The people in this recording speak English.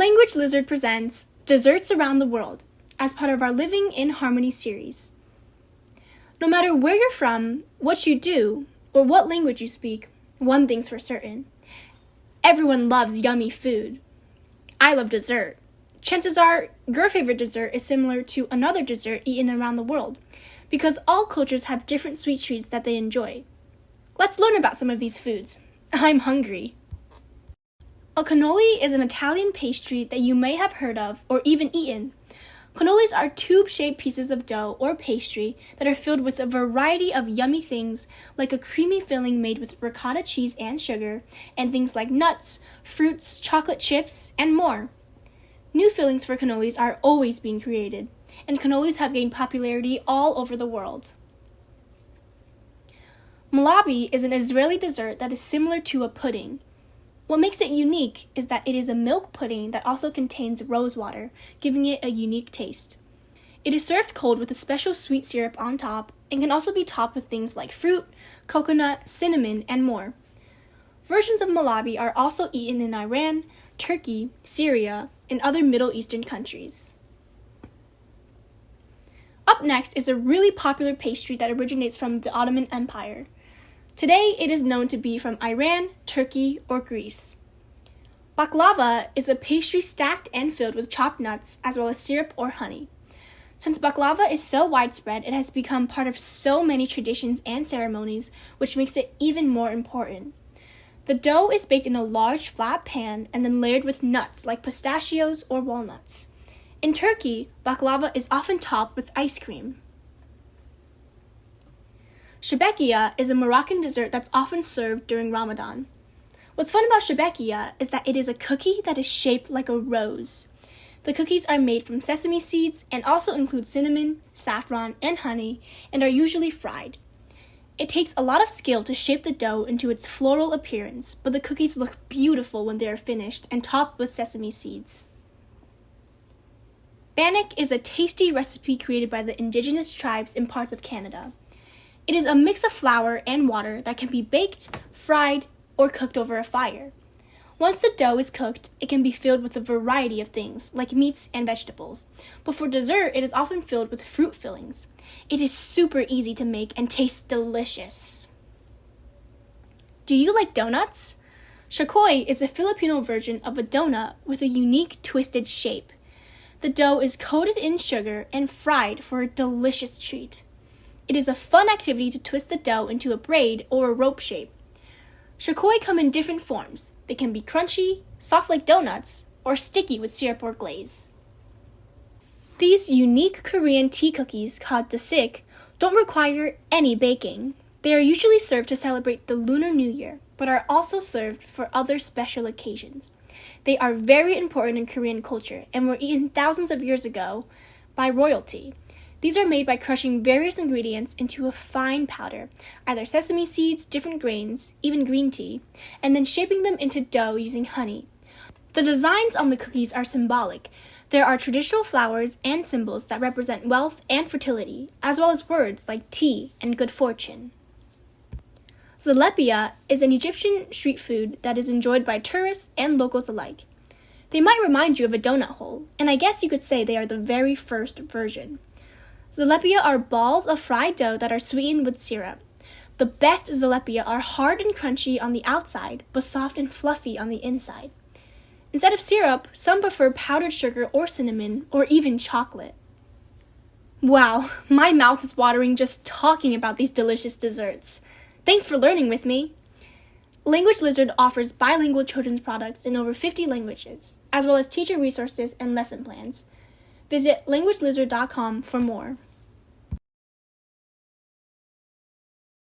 Language Lizard presents Desserts Around the World as part of our Living in Harmony series. No matter where you're from, what you do, or what language you speak, one thing's for certain. Everyone loves yummy food. I love dessert. Chances are your favorite dessert is similar to another dessert eaten around the world, because all cultures have different sweet treats that they enjoy. Let's learn about some of these foods. I'm hungry. A cannoli is an Italian pastry that you may have heard of or even eaten. Cannolis are tube-shaped pieces of dough or pastry that are filled with a variety of yummy things like a creamy filling made with ricotta cheese and sugar, and things like nuts, fruits, chocolate chips, and more. New fillings for cannolis are always being created, and cannolis have gained popularity all over the world. Malabi is an Israeli dessert that is similar to a pudding. What makes it unique is that it is a milk pudding that also contains rose water, giving it a unique taste. It is served cold with a special sweet syrup on top and can also be topped with things like fruit, coconut, cinnamon, and more. Versions of Malabi are also eaten in Iran, Turkey, Syria, and other Middle Eastern countries. Up next is a really popular pastry that originates from the Ottoman Empire. Today, it is known to be from Iran, Turkey, or Greece. Baklava is a pastry stacked and filled with chopped nuts as well as syrup or honey. Since baklava is so widespread, it has become part of so many traditions and ceremonies, which makes it even more important. The dough is baked in a large flat pan and then layered with nuts like pistachios or walnuts. In Turkey, baklava is often topped with ice cream. Chebekiya is a Moroccan dessert that's often served during Ramadan. What's fun about Chebekiya is that it is a cookie that is shaped like a rose. The cookies are made from sesame seeds and also include cinnamon, saffron, and honey, and are usually fried. It takes a lot of skill to shape the dough into its floral appearance, but the cookies look beautiful when they are finished and topped with sesame seeds. Bannock is a tasty recipe created by the Indigenous tribes in parts of Canada. It is a mix of flour and water that can be baked, fried, or cooked over a fire. Once the dough is cooked, it can be filled with a variety of things, like meats and vegetables. But for dessert, it is often filled with fruit fillings. It is super easy to make and tastes delicious. Do you like donuts? Shakoy is a Filipino version of a donut with a unique twisted shape. The dough is coated in sugar and fried for a delicious treat. It is a fun activity to twist the dough into a braid or a rope shape. Shakoy come in different forms. They can be crunchy, soft like donuts, or sticky with syrup or glaze. These unique Korean tea cookies called Dasik don't require any baking. They are usually served to celebrate the Lunar New Year, but are also served for other special occasions. They are very important in Korean culture and were eaten thousands of years ago by royalty. These are made by crushing various ingredients into a fine powder, either sesame seeds, different grains, even green tea, and then shaping them into dough using honey. The designs on the cookies are symbolic. There are traditional flowers and symbols that represent wealth and fertility, as well as words like tea and good fortune. Zelepia is an Egyptian street food that is enjoyed by tourists and locals alike. They might remind you of a donut hole, and I guess you could say they are the very first version. Zelepia are balls of fried dough that are sweetened with syrup. The best Zelepia are hard and crunchy on the outside, but soft and fluffy on the inside. Instead of syrup, some prefer powdered sugar or cinnamon, or even chocolate. Wow, my mouth is watering just talking about these delicious desserts. Thanks for learning with me. Language Lizard offers bilingual children's products in over 50 languages, as well as teacher resources and lesson plans. Visit languagelizard.com for more.